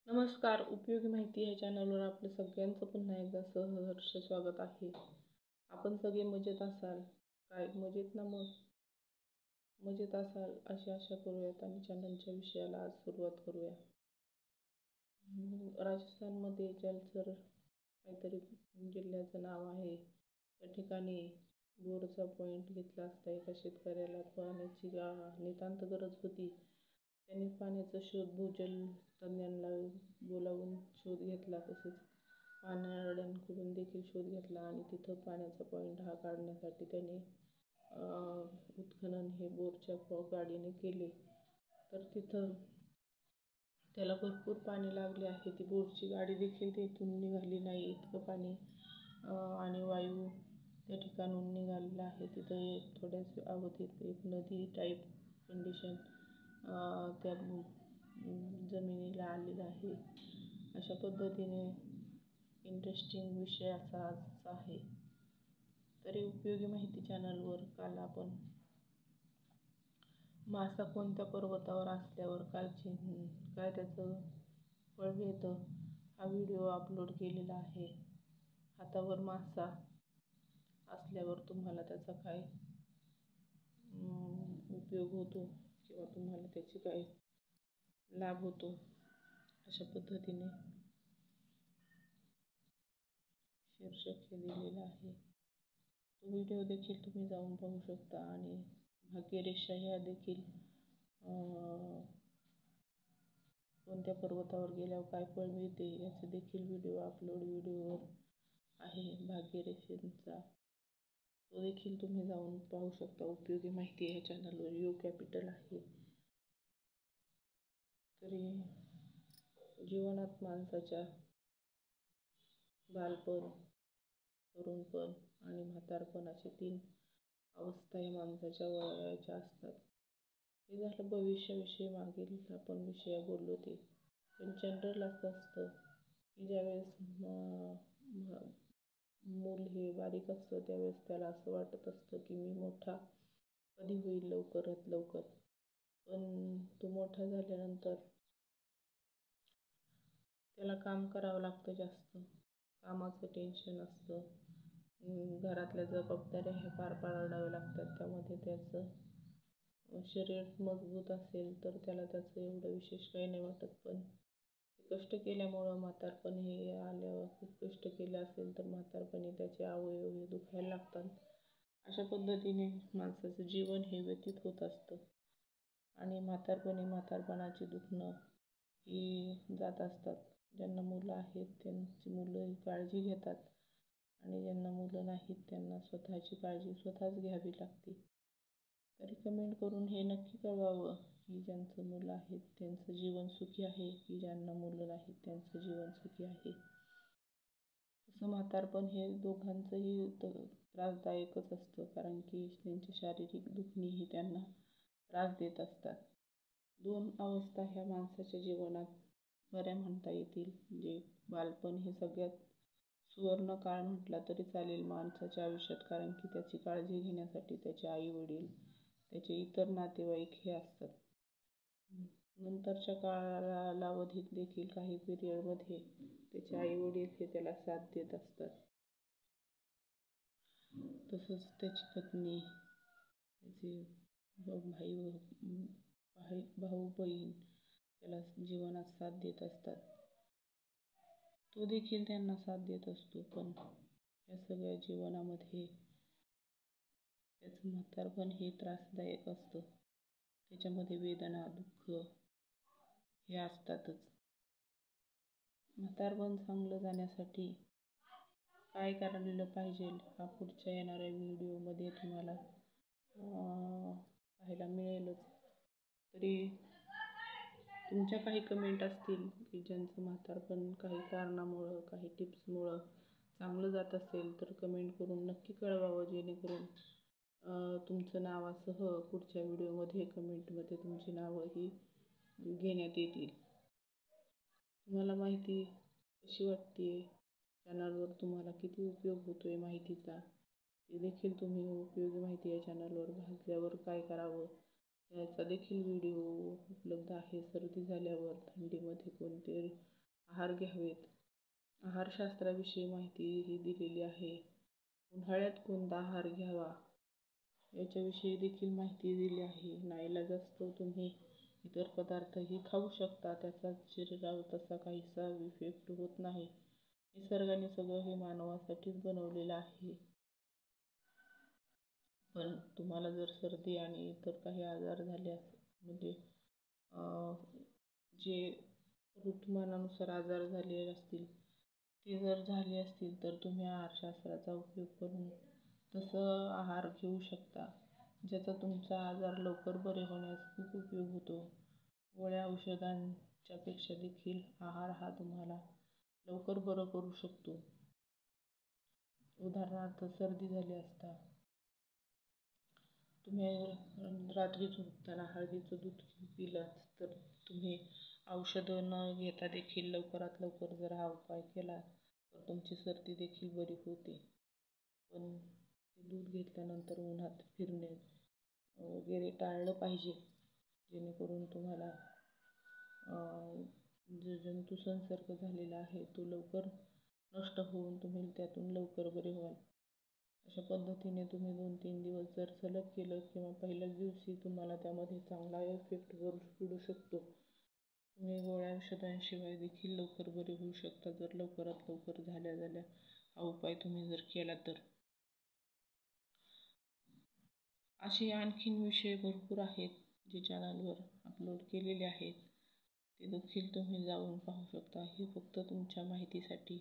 नमस्कार. उपयोगी माहिती या चॅनलवर आपलं सगळ्यांचं पुन्हा एकदा सहर्ष स्वागत आहे. आपण सगळे मजेत असाल, काय मजेत ना? मग मजेत असाल अशी आशा करूयात आणि चॅनलच्या विषयाला आज सुरुवात करूया. राजस्थानमध्ये जलचर काहीतरी जिल्ह्याचं नाव आहे. त्या ठिकाणी बोरचा पॉईंट घेतला असता. एका शेतकऱ्याला पाण्याची नितांत गरज होती. त्यांनी पाण्याचा शोध भूजल तज्ज्ञांना बोलावून शोध घेतला. तसेच पाणंड्यांकडून देखील शोध घेतला आणि तिथं पाण्याचा पॉईंट हा काढण्यासाठी त्याने उत्खनन हे बोरच्या गाडीने केले. तर तिथं त्याला भरपूर पाणी लागले आहे. ती बोरची गाडी देखील तिथून निघाली नाही, इतकं पाणी आणि वायू त्या ठिकाणून निघालेला आहे. तिथं थोड्याच अवधीत एक नदी टाईप कंडिशन त्या जमिनीला आलेलं आहे. अशा पद्धतीने इंटरेस्टिंग विषय असा आजचा आहे. तरी उपयोगी माहिती चॅनलवर काल आपण मासा कोणत्या पर्वतावर असल्यावर काय त्याचं फळ मिळतं हा व्हिडिओ अपलोड केलेला आहे. हातावर मासा असल्यावर तुम्हाला त्याचा काय उपयोग होतो किंवा तुम्हाला त्याची काय लाभ होतो, अशा पद्धतीने शीर्षक हे दिलेलं आहे. तो व्हिडिओ देखील तुम्ही जाऊन पाहू शकता. आणि भाग्यरेषा ह्या देखील कोणत्या पर्वतावर गेल्यावर काय फळ मिळते याचे देखील व्हिडिओ आहे भाग्यरेषेचा. तो देखील तुम्ही जाऊन पाहू शकता. उपयोगी माहिती ह्या चॅनलवर यू कॅपिटल आहे. तरी जीवनात माणसाच्या बालपण, तरुणपण आणि म्हातारपण असे 3 अवस्था या माणसाच्या वयाच्या असतात. हे झालं भविष्याविषयी मागील आपण विषय बोललो ते. पण जनरल असं असतं की ज्यावेळेस मूल हे बारीक असतं त्यावेळेस त्याला असं वाटत असतं की मी मोठा कधी होईल लवकरात लवकर. पण तो मोठा झाल्यानंतर त्याला काम करावं लागतं जास्त. कामाचं टेन्शन असतं. घरातल्या जबाबदाऱ्या ह्या पार पाडाव्या लागतात. त्यामध्ये त्याचं शरीर मजबूत असेल तर त्याला त्याचं एवढं विशेष काही नाही वाटत. पण कष्ट केल्यामुळं म्हातारपण हे आल्यावर खूप कष्ट केले असेल तर म्हातारपणी त्याचे अवयव हे दुखायला लागतात. अशा पद्धतीने माणसाचं जीवन हे व्यतीत होत असतं. आणि म्हातारपणाची दुखणं ही जात असतात. ज्यांना मुलं आहेत त्यांची मुलं ही काळजी घेतात आणि ज्यांना मुलं नाहीत त्यांना स्वतःची काळजी स्वतःच घ्यावी लागते. तरी कमेंट करून हे नक्की कळवावं की ज्यांचं मुलं आहेत त्यांचं जीवन सुखी आहे की ज्यांना मुलं नाहीत त्यांचं जीवन सुखी आहे. तसं म्हातारपण हे दोघांचंही त्रासदायकच असतं, कारण की त्यांची शारीरिक दुखणीही त्यांना त्रास देत असतात. 2 अवस्था ह्या माणसाच्या जीवनात बऱ्या म्हणता येतील. म्हणजे बालपण हे सगळ्यात सुवर्ण काळ म्हटला तरी चालेल माणसाच्या आयुष्यात, कारण की त्याची काळजी घेण्यासाठी त्याचे आई वडील, त्याचे इतर नातेवाईक हे असतात. नंतरच्या कालावधीत देखील काही पिरियडमध्ये त्याचे आई वडील हे त्याला साथ देत असतात. तसंच त्याची पत्नी, त्याचे भाऊ बहीण त्याला जीवनात साथ देत असतात. तो देखील त्यांना साथ देत असतो. पण या सगळ्या जीवनामध्ये त्याचं म्हातारपण हे त्रासदायक असतं. त्याच्यामध्ये वेदना, दुःख हे असतातच. म्हातारपण चांगलं जाण्यासाठी काय करायला पाहिजे हा पुढच्या येणाऱ्या व्हिडिओमध्ये तुम्हाला पाहायला मिळेलच. तरी तुमच्या काही कमेंट असतील की ज्यांचं म्हातारपण काही कारणामुळं, काही टिप्समुळं चांगलं जात असेल तर कमेंट करून नक्की कळवावं, जेणेकरून तुमचं नावासह पुढच्या व्हिडिओमध्ये कमेंटमध्ये तुमची नावं ही घेण्यात येतील. तुम्हाला माहिती कशी वाटते, चॅनलवर तुम्हाला किती उपयोग होतोय माहितीचा, ते देखील तुम्ही उपयोगी माहिती या चॅनलवर भाजल्यावर काय करावं याचा देखील व्हिडिओ उपलब्ध आहे. सर्दी झाल्यावर, थंडीमध्ये कोणते आहार घ्यावेत. आहारशास्त्राविषयी माहितीही दिलेली आहे. उन्हाळ्यात कोणता आहार घ्यावा याच्याविषयी देखील माहिती दिली आहे. नाईलाजास्तव तुम्ही इतर पदार्थही खाऊ शकता, त्याचा शरीरावर तसा काहीसा इफेक्ट होत नाही. निसर्गाने सगळं हे मानवासाठीच बनवलेलं आहे. पण तुम्हाला जर सर्दी आणि इतर काही आजार झाले म्हणजे जे ऋतुमानानुसार आजार झाले असतील ते जर झाले असतील तर तुम्ही आहारशास्त्राचा उपयोग करून तसं आहार घेऊ शकता, ज्याचा तुमचा आजार लवकर बरे होण्यास खूप उपयोग होतो. गोळ्या औषधांच्या पेक्षा देखील आहार हा तुम्हाला लवकर बरं करू शकतो. उदाहरणार्थ सर्दी झाली असता तुम्ही रात्री झोपताना हळदीचं दूध पिलं तर तुम्ही औषधं न घेता देखील लवकरात लवकर जर हा उपाय केला तर तुमची सर्दी देखील बरी होते. पण ते दूध घेतल्यानंतर उन्हात फिरणे वगैरे टाळलं पाहिजे, जेणेकरून तुम्हाला जो जंतू संसर्ग झालेला आहे तो लवकर नष्ट होऊन तुम्ही त्यातून लवकर बरे व्हाल. अशा पद्धतीने तुम्ही 2-3 दिवस जर सलग केलं किंवा पहिल्याच दिवशी तुम्हाला त्यामध्ये चांगला इफेक्ट पडू शकतो. तुम्ही गोळ्या औषधांशिवाय देखील लवकर बरे होऊ शकता जर लवकरात लवकर झाल्या हा उपाय तुम्ही जर केला तर. असे आणखीन विषय भरपूर आहेत जे चॅनलवर अपलोड केलेले आहेत, ते देखील तुम्ही जाऊन पाहू शकता. हे फक्त तुमच्या माहितीसाठी.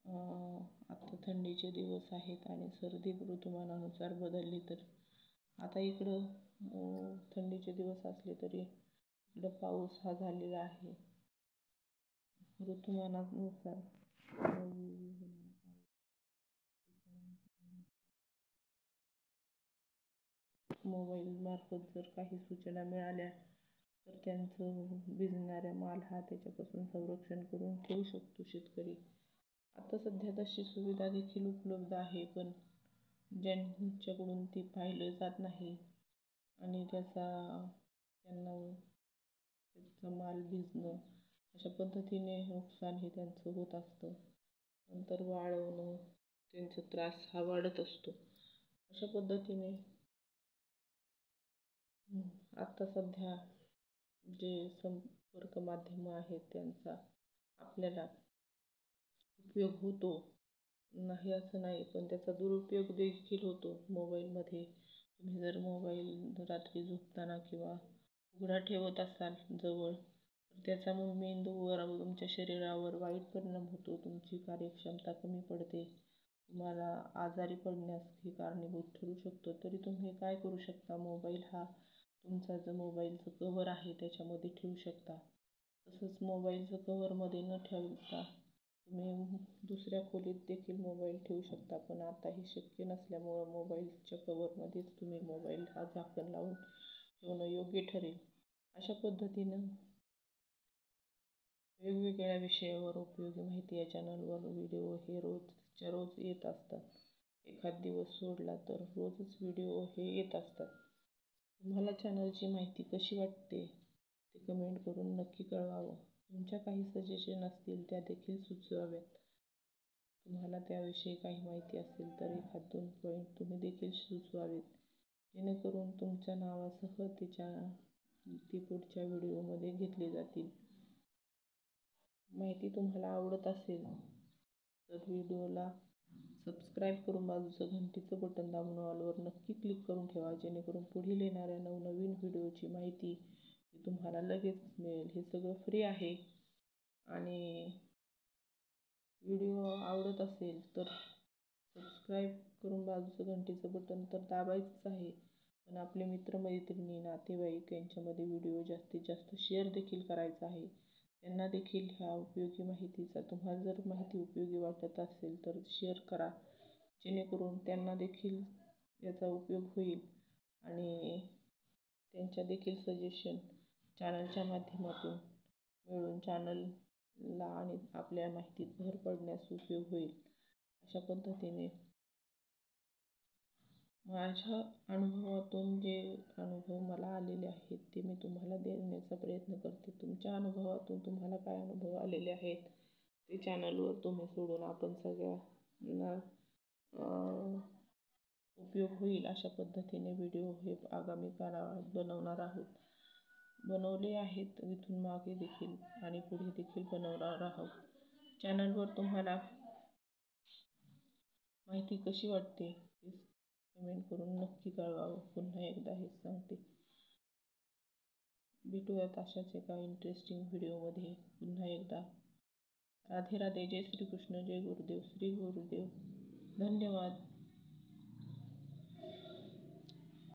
आता थंडीचे दिवस आहेत आणि सर्दी ऋतुमानानुसार बदलली तर आता इकडं थंडीचे दिवस असले तरी इकडं पाऊस हा झालेला आहे. ऋतुमानानुसार मोबाईलमार्फत जर काही सूचना मिळाल्या तर त्यांचं भिजणाऱ्या माल हा त्याच्यापासून संरक्षण करून ठेवू शकतो शेतकरी. आता सध्या तशी सुविधा देखील उपलब्ध आहे, पण ज्यांच्याकडून ती पाहिलं जात नाही आणि त्यांना त्याचा माल भिजणं अशा पद्धतीने नुकसान हे त्यांचं होत असतं. नंतर वाळवणं त्यांचा त्रास हा वाढत असतो. अशा पद्धतीने आता सध्या जे संपर्क माध्यमं आहेत त्यांचा आपल्याला उपयोग होतो, नाही असं नाही, पण त्याचा दुरुपयोग देखील होतो. मोबाईलमध्ये तुम्ही जर मोबाईल रात्री झोपताना किंवा उघडा ठेवत असाल जवळ तर त्याचा मग मेंदूवर तुमच्या शरीरावर वाईट परिणाम होतो. तुमची कार्यक्षमता कमी पडते, तुम्हाला आजारी पडण्यास हे कारणीभूत ठरू शकतो. तरी तुम्ही काय करू शकता, मोबाईल हा तुमचा जो मोबाईलचं कव्हर आहे त्याच्यामध्ये ठेवू शकता. तसंच मोबाईलचं कव्हरमध्ये न ठेवता तुम्ही दुसऱ्या खोलीत देखील मोबाईल ठेवू शकता. पण आता हे शक्य नसल्यामुळं मोबाईलच्या कव्हरमध्येच तुम्ही मोबाईल हा झाकण लावून ठेवणं योग्य ठरेल. अशा पद्धतीनं वेगवेगळ्या विषयावर उपयोगी माहिती या चॅनलवर व्हिडिओ हे रोजच्या रोज येत असतात. एखाद दिवस सोडला तर रोजच व्हिडिओ हे येत असतात. तुम्हाला चॅनलची माहिती कशी वाटते ते कमेंट करून नक्की कळवावं. तुमच्या काही सजेशन असतील त्या देखील सुचवाव्यात. तुम्हाला त्याविषयी काही माहिती असेल तर 1-2 पॉईंट तुम्ही देखील सुचवावेत, जेणेकरून तुमच्या नावासह ती पुढच्या व्हिडिओमध्ये घेतली जातील. माहिती तुम्हाला आवडत असेल तर व्हिडिओला सबस्क्राईब करून बाजूचं घंटीचं बटन दाबून ऑलवर नक्की क्लिक करून ठेवा, जेणेकरून पुढील येणाऱ्या नवनवीन व्हिडिओची माहिती तुम्हाला लगेच मिळेल. हे सगळं फ्री आहे आणि व्हिडिओ आवडत असेल तर सबस्क्राईब करून बाजूचं घंटीचं बटन तर दाबायचंच आहे, पण आपले मित्रमैत्रिणी नातेवाईक यांच्यामध्ये व्हिडिओ जास्तीत जास्त शेअर देखील करायचा आहे. त्यांना देखील ह्या उपयोगी माहितीचा तुम्हाला जर माहिती उपयोगी वाटत असेल तर शेअर करा, जेणेकरून त्यांना देखील याचा उपयोग होईल आणि त्यांच्या देखील सजेशन चॅनलच्या माध्यमातून मिळून चॅनलला आणि आपल्या माहितीत भर पडण्यास उपयोग होईल. अशा पद्धतीने माझ्या अनुभवातून जे अनुभव मला आलेले आहेत ते मी तुम्हाला देण्याचा प्रयत्न करते. तुमच्या अनुभवातून तुम्हाला काय अनुभव आलेले आहेत ते चॅनलवर तुम्ही सोडून आपण सगळ्यांना उपयोग होईल अशा पद्धतीने व्हिडिओ हे आगामी काळात बनवणार आहोत. बनवले आहेत इथून मागे देखील आणि पुढे देखील बनवणार आहोत. चॅनलवर तुम्हाला माहिती कशी वाटते ते कमेंट करून नक्की कळवावं. पुन्हा एकदा हेच सांगते. भेटूयात अशाच एका इंटरेस्टिंग व्हिडिओमध्ये पुन्हा एकदा. राधे राधे. जय श्रीकृष्ण. जय गुरुदेव. श्री गुरुदेव. धन्यवाद.